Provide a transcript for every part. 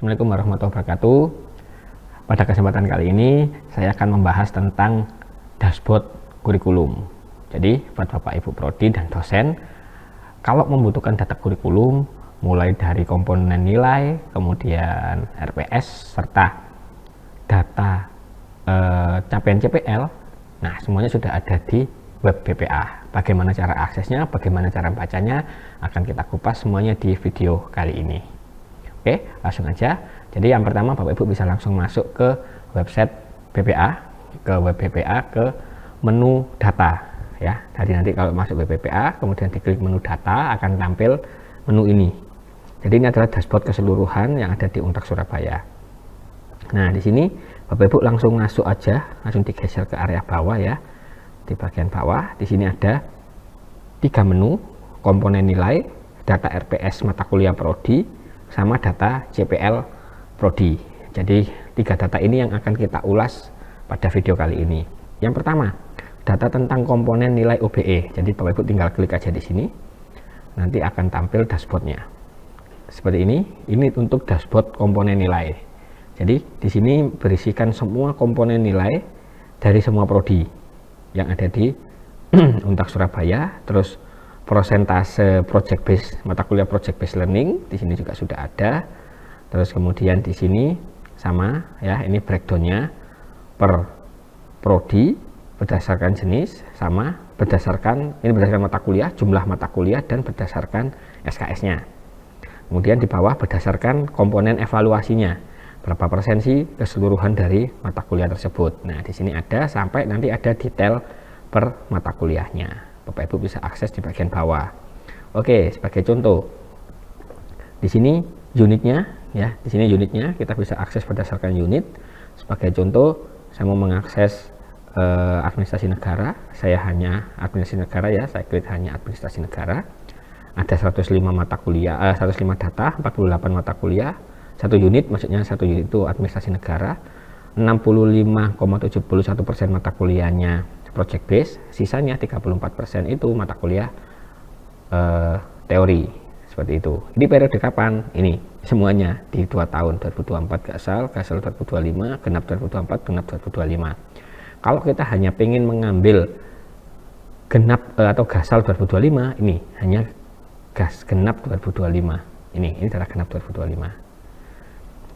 Assalamualaikum warahmatullahi wabarakatuh. Pada kesempatan kali ini saya akan membahas tentang dashboard kurikulum. Jadi buat Bapak Ibu Prodi dan dosen, kalau membutuhkan data kurikulum mulai dari komponen nilai, kemudian RPS serta data capaian CPL, nah semuanya sudah ada di web BPA. Bagaimana cara aksesnya, bagaimana cara bacanya, akan kita kupas semuanya di video kali ini. Oke, langsung aja. Jadi yang pertama Bapak Ibu bisa langsung masuk ke website BPA, ke web BPA, ke menu data ya. Jadi nanti kalau masuk web BPA, kemudian diklik menu data, akan tampil menu ini. Jadi ini adalah dashboard keseluruhan yang ada di Untak Surabaya. Nah, di sini Bapak Ibu langsung masuk aja, langsung digeser ke area bawah ya. Di bagian bawah, di sini ada 3 menu, komponen nilai, data RPS mata kuliah prodi, sama data CPL prodi. Jadi 3 data ini yang akan kita ulas pada video kali ini. Yang pertama, data tentang komponen nilai OBE. Jadi Bapak Ibu tinggal klik aja di sini, nanti akan tampil dashboardnya seperti ini. Ini untuk dashboard komponen nilai. Jadi di sini berisikan semua komponen nilai dari semua prodi yang ada di Untak Surabaya. Terus persentase project base mata kuliah project base learning di sini juga sudah ada. Terus kemudian di sini sama ya, ini breakdownnya per prodi berdasarkan jenis, sama berdasarkan mata kuliah, jumlah mata kuliah, dan berdasarkan SKS-nya. Kemudian di bawah berdasarkan komponen evaluasinya, berapa persen sih keseluruhan dari mata kuliah tersebut. Nah di sini ada sampai nanti ada detail per mata kuliahnya. Bapak Ibu bisa akses di bagian bawah. Oke, sebagai contoh, di sini unitnya ya, di sini unitnya kita bisa akses berdasarkan unit. Sebagai contoh, saya mau mengakses administrasi negara, saya hanya administrasi negara ya, saya klik hanya administrasi negara. Ada 105 mata kuliah, 105 data, 48 mata kuliah, 1 unit, maksudnya 1 unit itu administrasi negara. 65,71% mata kuliahnya project base, sisanya 34% itu mata kuliah teori, seperti itu. Ini periode kapan? Ini semuanya di 2 tahun, 2024 gasal 2025, genap 2024, genap 2025. Kalau kita hanya ingin mengambil genap atau gasal 2025, ini hanya genap 2025. Ini adalah genap 2025.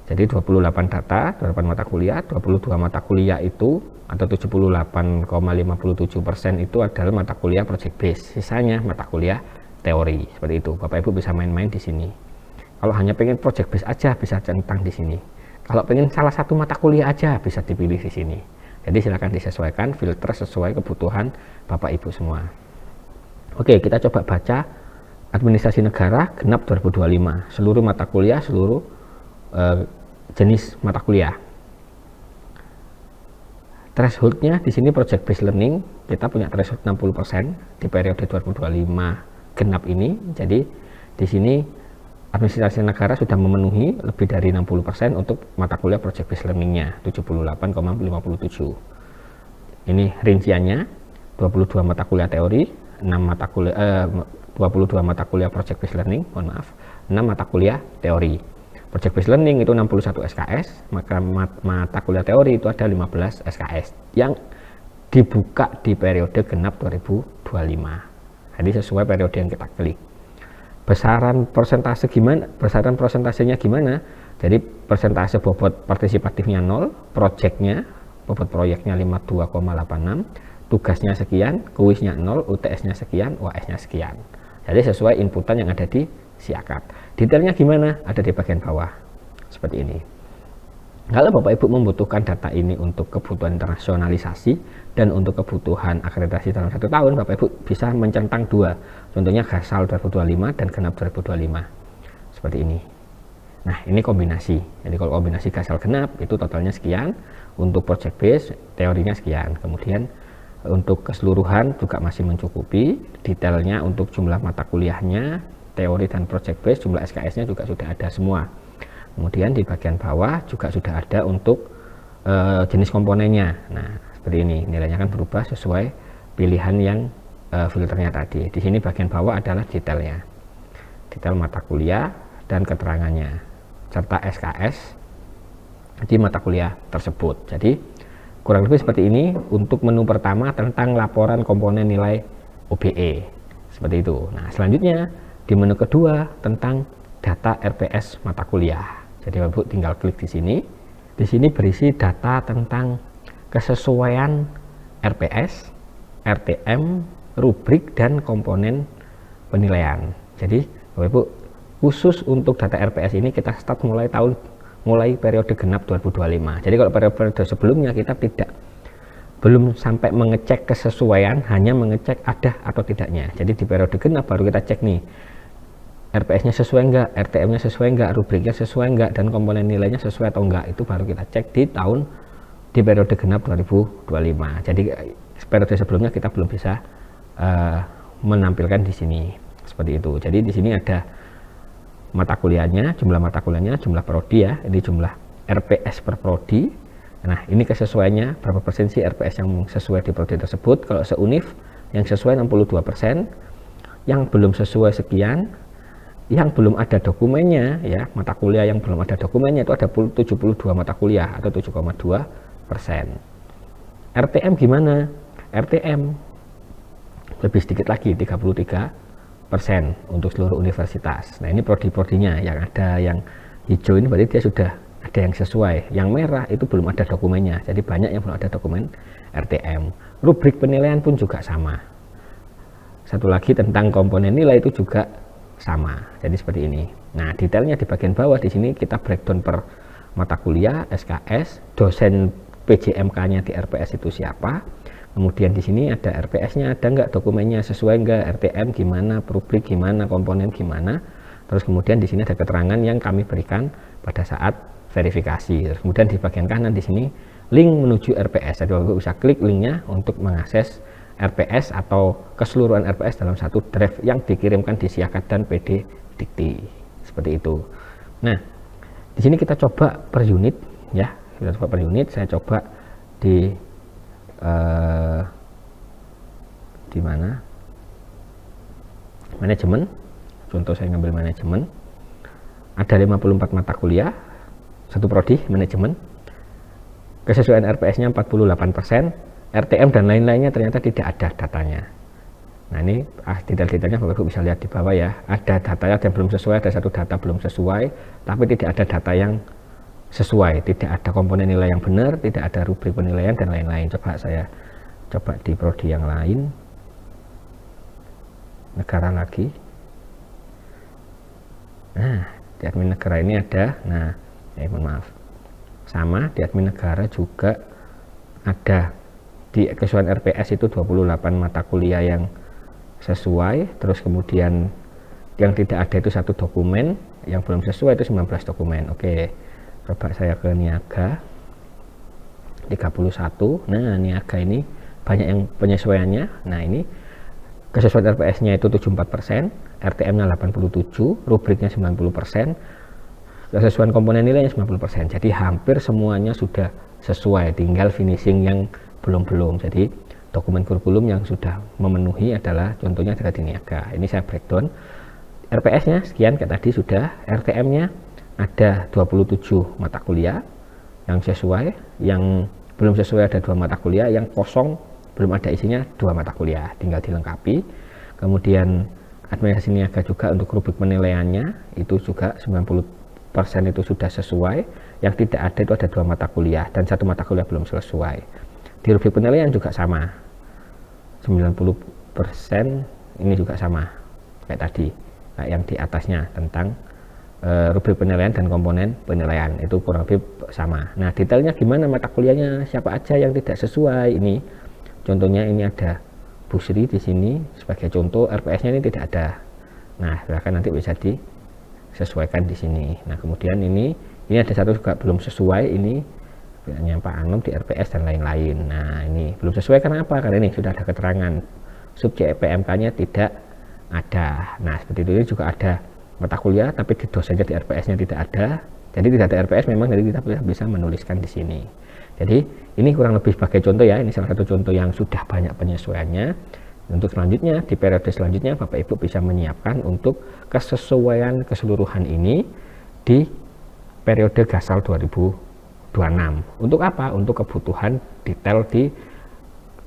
Jadi 28 data, 28 mata kuliah, 22 mata kuliah itu atau 78,57% itu adalah mata kuliah project base, sisanya mata kuliah teori, seperti itu. Bapak Ibu bisa main-main di sini. Kalau hanya pengen project base aja bisa centang di sini. Kalau pengen salah satu mata kuliah aja bisa dipilih di sini. Jadi silakan disesuaikan, filter sesuai kebutuhan Bapak Ibu semua. Oke, kita coba baca administrasi negara genap 2025, seluruh mata kuliah, seluruh jenis mata kuliah. Thresholdnya di sini project based learning kita punya threshold 60% di periode 2025 genap ini. Jadi di sini administrasi negara sudah memenuhi lebih dari 60% untuk mata kuliah project based learningnya, 78,57. Ini rinciannya 22 mata kuliah teori, 6 mata kuliah 22 mata kuliah project based learning, 6 mata kuliah teori. Project based learning itu 61 SKS, maka mata kuliah teori itu ada 15 SKS yang dibuka di periode genap 2025. Jadi sesuai periode yang kita klik. Besaran persentase gimana? Besaran persentasenya gimana? Jadi persentase bobot partisipatifnya 0, projectnya, bobot proyeknya 52,86, tugasnya sekian, kuisnya 0, UTS-nya sekian, UAS-nya sekian. Jadi sesuai inputan yang ada di siakat. Detailnya gimana? Ada di bagian bawah seperti ini. Kalau Bapak Ibu membutuhkan data ini untuk kebutuhan internasionalisasi dan untuk kebutuhan akreditasi dalam 1 tahun, Bapak Ibu bisa mencentang 2, contohnya gasal 2025 dan genap 2025 seperti ini. Nah ini kombinasi. Jadi kalau kombinasi gasal genap itu totalnya sekian, untuk project base teorinya sekian, kemudian untuk keseluruhan juga masih mencukupi. Detailnya untuk jumlah mata kuliahnya teori dan project base, jumlah SKS-nya juga sudah ada semua. Kemudian di bagian bawah juga sudah ada untuk jenis komponennya. Nah, seperti ini, nilainya kan berubah sesuai pilihan yang filternya tadi. Di sini bagian bawah adalah detailnya. Detail mata kuliah dan keterangannya. serta SKS di mata kuliah tersebut. Jadi kurang lebih seperti ini untuk menu pertama tentang laporan komponen nilai OBE. Seperti itu. Nah, selanjutnya di menu kedua tentang data RPS mata kuliah. Jadi Bapak Ibu tinggal klik di sini. Di sini berisi data tentang kesesuaian RPS, RTM, rubrik dan komponen penilaian. Jadi Bapak Ibu, khusus untuk data RPS ini kita start mulai periode genap 2025. Jadi kalau periode sebelumnya kita belum sampai mengecek kesesuaian, hanya mengecek ada atau tidaknya. Jadi di periode genap baru kita cek nih, RPS-nya sesuai enggak, RTM-nya sesuai enggak, rubriknya sesuai enggak, dan komponen nilainya sesuai atau enggak. Itu baru kita cek di periode genap 2025. Jadi periode sebelumnya kita belum bisa menampilkan di sini seperti itu. Jadi di sini ada mata kuliahnya, jumlah mata kuliahnya, jumlah prodi ya, ini jumlah RPS per prodi. Nah, ini kesesuaiannya berapa persen sih RPS yang sesuai di prodi tersebut. Kalau seuniv yang sesuai 62%, yang belum sesuai sekian, yang belum ada dokumennya ya, mata kuliah yang belum ada dokumennya itu ada 72 mata kuliah atau 7,2%. RTM gimana? RTM lebih sedikit lagi, 33% untuk seluruh universitas. Nah, ini prodi-prodinya yang ada, yang hijau ini berarti dia sudah ada yang sesuai. Yang merah itu belum ada dokumennya, jadi banyak yang belum ada dokumen RTM. Rubrik penilaian pun juga sama. Satu lagi tentang komponen nilai itu juga sama. Jadi seperti ini. Nah, detailnya di bagian bawah di sini kita breakdown per mata kuliah, SKS, dosen PJMK-nya di RPS itu siapa. Kemudian di sini ada RPS-nya, ada nggak dokumennya, sesuai nggak, RTM gimana, rubrik gimana, komponen gimana. Terus kemudian di sini ada keterangan yang kami berikan pada saat verifikasi. Terus kemudian di bagian kanan di sini link menuju RPS. Jadi Bapak bisa klik linknya untuk mengakses RPS atau keseluruhan RPS dalam satu drive yang dikirimkan di Siakat dan PD Dikti. Seperti itu. Nah, di sini kita coba per unit ya. Kita coba per unit. Saya coba di mana manajemen, contoh saya ngambil manajemen, ada 54 mata kuliah, satu prodi manajemen, kesesuaian RPS-nya 48%, RTM dan lain-lainnya ternyata tidak ada datanya. Nah, ini detail-detailnya Bapak Ibu bisa lihat di bawah ya, ada datanya yang belum sesuai, ada satu data belum sesuai, tapi tidak ada data yang sesuai, tidak ada komponen nilai yang benar, tidak ada rubrik penilaian dan lain-lain. Saya coba di prodi yang lain, negara lagi. Nah, di admin negara ini ada, nah mohon maaf, sama di admin negara juga ada di kesesuaian RPS itu 28 mata kuliah yang sesuai, terus kemudian yang tidak ada itu satu dokumen, yang belum sesuai itu 19 dokumen. Oke, coba saya ke niaga 31. Nah, niaga ini banyak yang penyesuaiannya. Nah, ini kesesuaian RPS-nya itu 74%, RTM-nya 87%, rubriknya 90%, kesesuaian komponen nilainya 90%. Jadi hampir semuanya sudah sesuai, tinggal finishing yang belum. Jadi dokumen kurikulum yang sudah memenuhi adalah contohnya adalah di niaga. Ini saya breakdown. RPS-nya sekian kayak tadi sudah, RTM-nya ada 27 mata kuliah yang sesuai, yang belum sesuai ada 2 mata kuliah, yang kosong belum ada isinya 2 mata kuliah, tinggal dilengkapi. Kemudian administrasi niaga juga untuk rubrik penilaiannya itu juga 90% itu sudah sesuai, yang tidak ada itu ada 2 mata kuliah dan 1 mata kuliah belum sesuai. Di rubrik penilaian juga sama, 90% ini juga sama kayak tadi, kayak yang di atasnya tentang rubrik penilaian dan komponen penilaian itu kurang lebih sama. Nah, detailnya gimana mata kuliahnya, siapa aja yang tidak sesuai. Ini contohnya, ini ada Bu Sri di sini sebagai contoh, RPS-nya ini tidak ada. Nah, silakan nanti bisa disesuaikan di sini. Nah, kemudian ini ada satu juga belum sesuai, ini hanya Pak Anom di RPS dan lain-lain. Nah, ini belum sesuai karena apa? Karena ini sudah ada keterangan sub CPMK-nya tidak ada. Nah, seperti itu. Ini juga ada mata kuliah tapi di dosennya di RPS-nya tidak ada. Jadi tidak ada RPS, memang jadi kita bisa menuliskan di sini. Jadi ini kurang lebih sebagai contoh ya, ini salah satu contoh yang sudah banyak penyesuaiannya. Untuk selanjutnya, di periode selanjutnya Bapak Ibu bisa menyiapkan untuk kesesuaian keseluruhan ini di periode Gasal 2026. Untuk apa? Untuk kebutuhan detail di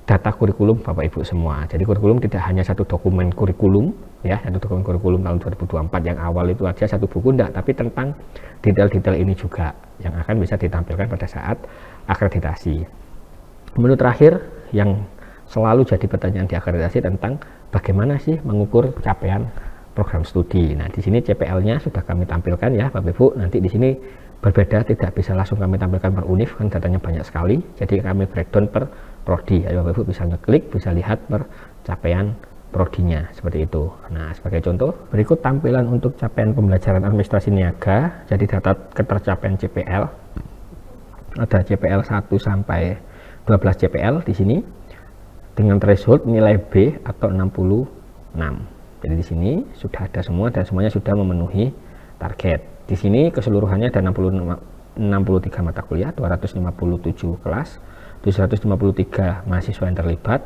data kurikulum Bapak Ibu semua. Jadi kurikulum tidak hanya satu dokumen kurikulum ya, satu dokumen kurikulum tahun 2024 yang awal itu aja satu buku, enggak, tapi tentang detail-detail ini juga yang akan bisa ditampilkan pada saat akreditasi. Menu terakhir yang selalu jadi pertanyaan di akreditasi tentang bagaimana sih mengukur capaian program studi. Nah, di sini CPL-nya sudah kami tampilkan ya, Bapak Ibu. Nanti di sini berbeda, tidak bisa langsung kami tampilkan per univ, kan datanya banyak sekali. Jadi kami breakdown per prodi. Ayo Bapak Ibu bisa ngeklik, bisa lihat per capaian prodinya seperti itu. Nah, sebagai contoh, berikut tampilan untuk capaian pembelajaran administrasi niaga. Jadi data ketercapaian CPL. Ada CPL 1 sampai 12 CPL di sini dengan threshold nilai B atau 66. Jadi di sini sudah ada semua dan semuanya sudah memenuhi target. Di sini keseluruhannya ada 63 mata kuliah, 257 kelas, 753 mahasiswa yang terlibat,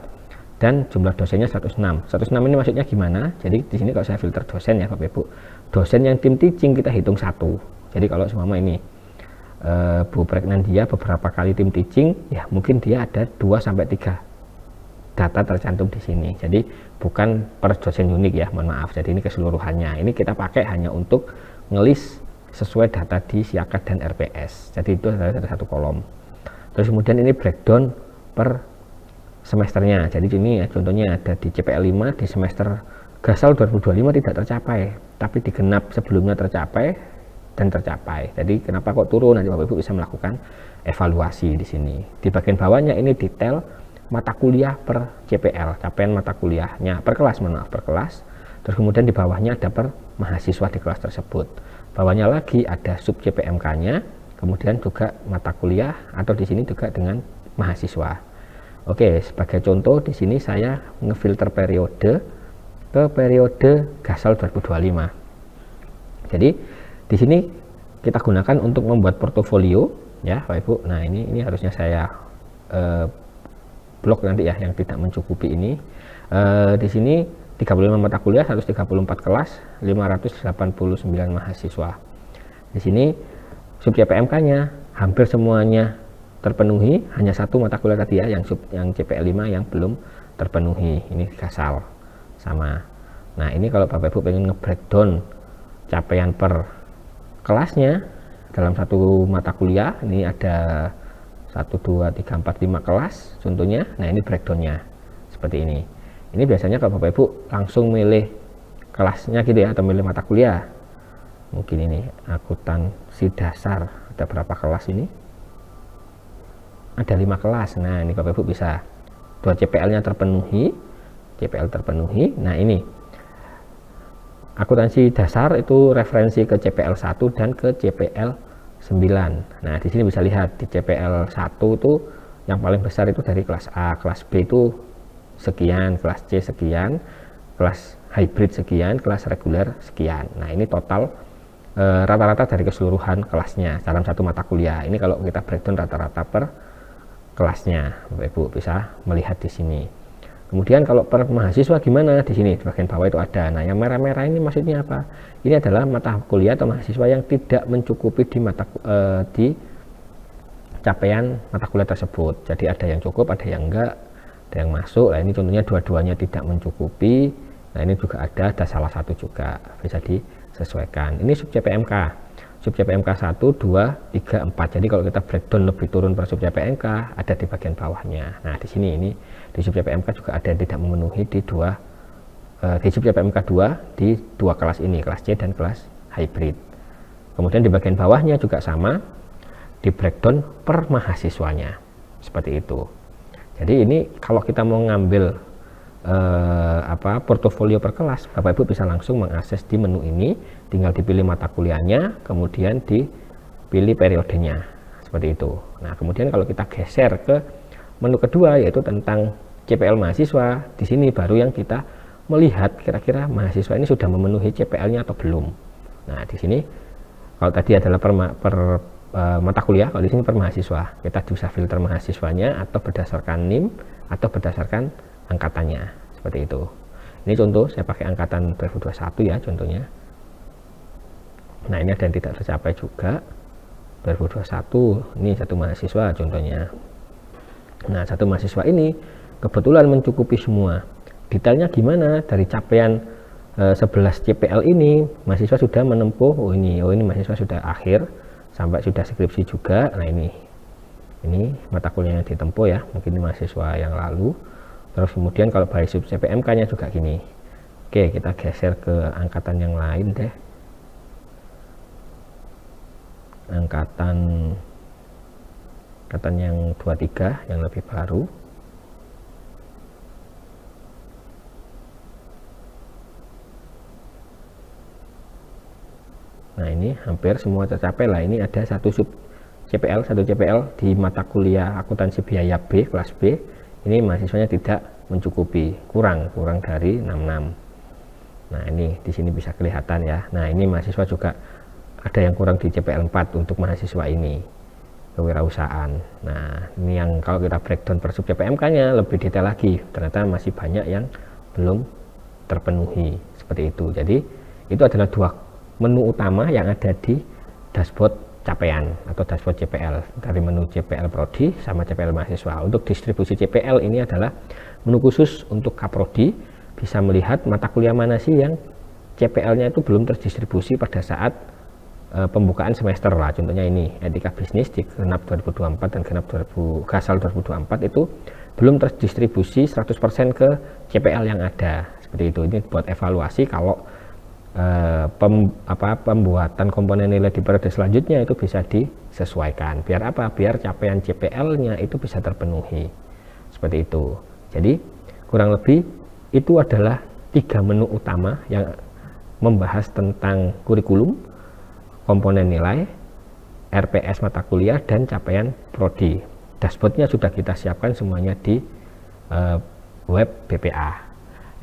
dan jumlah dosennya 106. 106 ini maksudnya gimana? Jadi di sini kalau saya filter dosen ya Bapak Ibu, dosen yang tim teaching kita hitung 1. Jadi kalau semua ini Bu Pregnandia beberapa kali tim teaching, ya mungkin dia ada 2 sampai 3 data tercantum di sini. Jadi bukan per dosen unik ya, mohon maaf. Jadi ini keseluruhannya. Ini kita pakai hanya untuk ngelis sesuai data di Siakat dan RPS. Jadi itu adalah satu kolom. Terus kemudian ini breakdown per semesternya. Jadi ini ya, contohnya ada di CPL 5 di semester Gasal 2025 tidak tercapai, tapi di genap sebelumnya tercapai dan tercapai. Jadi kenapa kok turun? Nanti Bapak Ibu bisa melakukan evaluasi di sini. Di bagian bawahnya ini detail mata kuliah per CPL, capaian mata kuliahnya per kelas, maaf per kelas. Terus kemudian di bawahnya ada per mahasiswa di kelas tersebut. Bawahnya lagi ada sub CPMK-nya, kemudian juga mata kuliah atau di sini juga dengan mahasiswa. Oke, sebagai contoh di sini saya ngefilter periode ke periode Gasal 2025. Jadi di sini kita gunakan untuk membuat portofolio ya, Bapak Ibu. Nah, ini harusnya saya blok nanti ya yang tidak mencukupi ini. Di sini 35 mata kuliah, 134 kelas, 589 mahasiswa. Di sini sub CPMK-nya hampir semuanya terpenuhi, hanya satu mata kuliah tadi ya yang CPL 5 yang belum terpenuhi. Ini Gasal sama. Nah, ini kalau Bapak Ibu pengen nge-breakdown capaian per kelasnya dalam satu mata kuliah, ini ada 1, 2, 3, 4, 5 kelas contohnya. Nah, ini breakdownnya seperti ini. Ini biasanya kalau Bapak Ibu langsung milih kelasnya gitu ya, atau milih mata kuliah. Mungkin ini akuntansi dasar, ada berapa kelas ini? Ada 5 kelas. Nah, ini Bapak Ibu bisa 2 CPL-nya terpenuhi, CPL terpenuhi. Nah, ini akuntansi dasar itu referensi ke CPL 1 dan ke CPL 9. Nah, di sini bisa lihat di CPL 1 itu yang paling besar itu dari kelas A, kelas B itu sekian, kelas C sekian, kelas hybrid sekian, kelas reguler sekian. Nah, ini total rata-rata dari keseluruhan kelasnya dalam satu mata kuliah. Ini kalau kita breakdown rata-rata per kelasnya, Bapak Ibu bisa melihat di sini. Kemudian kalau per mahasiswa gimana? Di sini di bagian bawah itu ada. Nah, yang merah-merah ini maksudnya apa? Ini adalah mata kuliah atau mahasiswa yang tidak mencukupi di capaian mata kuliah tersebut. Jadi ada yang cukup, ada yang enggak, ada yang masuk. Nah, ini contohnya dua-duanya tidak mencukupi. Nah, ini juga ada salah satu juga bisa disesuaikan. Ini sub CPMK. Sub CPMK 1, 2, 3, 4. Jadi kalau kita breakdown lebih turun per sub CPMK ada di bagian bawahnya. Nah, di sini ini di sub CPMK juga ada yang tidak memenuhi di sub CPMK 2 di 2 kelas ini, kelas C dan kelas hybrid. Kemudian di bagian bawahnya juga sama, di breakdown per mahasiswanya seperti itu. Jadi ini kalau kita mau ngambil portofolio per kelas, Bapak Ibu bisa langsung mengakses di menu ini, tinggal dipilih mata kuliahnya, kemudian dipilih periodenya seperti itu. Nah, kemudian kalau kita geser ke menu kedua yaitu tentang CPL mahasiswa, di sini baru yang kita melihat kira-kira mahasiswa ini sudah memenuhi CPL-nya atau belum. Nah, di sini kalau tadi adalah per mata kuliah, kalau di sini per mahasiswa, kita bisa filter mahasiswanya atau berdasarkan NIM atau berdasarkan angkatannya seperti itu. Ini contoh saya pakai angkatan 2021 ya contohnya. Nah, ini ada yang tidak tercapai juga. 2021 ini satu mahasiswa contohnya. Nah, satu mahasiswa ini kebetulan mencukupi semua. Detailnya gimana? Dari capaian 11 CPL ini mahasiswa sudah menempuh, oh ini mahasiswa sudah akhir sampai sudah skripsi juga. Nah, ini mata kuliah yang ditempuh ya, mungkin mahasiswa yang lalu. Terus kemudian kalau basis CPMK nya juga gini. Oke, kita geser ke angkatan yang lain deh. Angkatan yang 23 yang lebih baru. Nah, ini hampir semua tercapai lah. Ini ada satu CPL di mata kuliah akuntansi biaya B, kelas B. Ini mahasiswanya tidak mencukupi, kurang dari 66. Nah, ini di sini bisa kelihatan ya. Nah, ini mahasiswa juga ada yang kurang di CPL 4 untuk mahasiswa ini, kewirausahaan. Nah, ini yang kalau kita breakdown per sub CPMK-nya lebih detail lagi. Ternyata masih banyak yang belum terpenuhi seperti itu. Jadi, itu adalah dua menu utama yang ada di dashboard capaian atau dashboard CPL, dari menu CPL Prodi sama CPL mahasiswa. Untuk distribusi CPL ini adalah menu khusus untuk Kaprodi, bisa melihat mata kuliah mana sih yang CPL-nya itu belum terdistribusi pada saat pembukaan semester lah. Contohnya ini etika bisnis di genap 2024 dan genap Gasal 2024 itu belum terdistribusi 100% ke CPL yang ada. Seperti itu. Ini buat evaluasi kalau pembuatan komponen nilai di periode selanjutnya itu bisa disesuaikan. Biar apa? Biar capaian CPL-nya itu bisa terpenuhi. Seperti itu. Jadi kurang lebih itu adalah 3 menu utama yang membahas tentang kurikulum, komponen nilai, RPS mata kuliah, dan capaian prodi. Dashboardnya sudah kita siapkan semuanya di web BPA.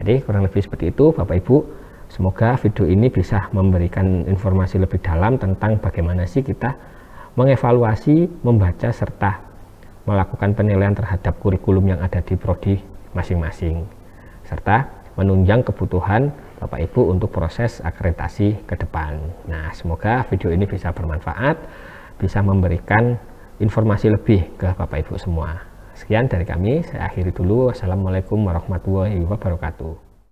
Jadi kurang lebih seperti itu Bapak Ibu. Semoga video ini bisa memberikan informasi lebih dalam tentang bagaimana sih kita mengevaluasi, membaca, serta melakukan penilaian terhadap kurikulum yang ada di prodi masing-masing, serta menunjang kebutuhan Bapak Ibu untuk proses akreditasi ke depan. Nah, semoga video ini bisa bermanfaat, bisa memberikan informasi lebih ke Bapak Ibu semua. Sekian dari kami, saya akhiri dulu. Wassalamualaikum warahmatullahi wabarakatuh.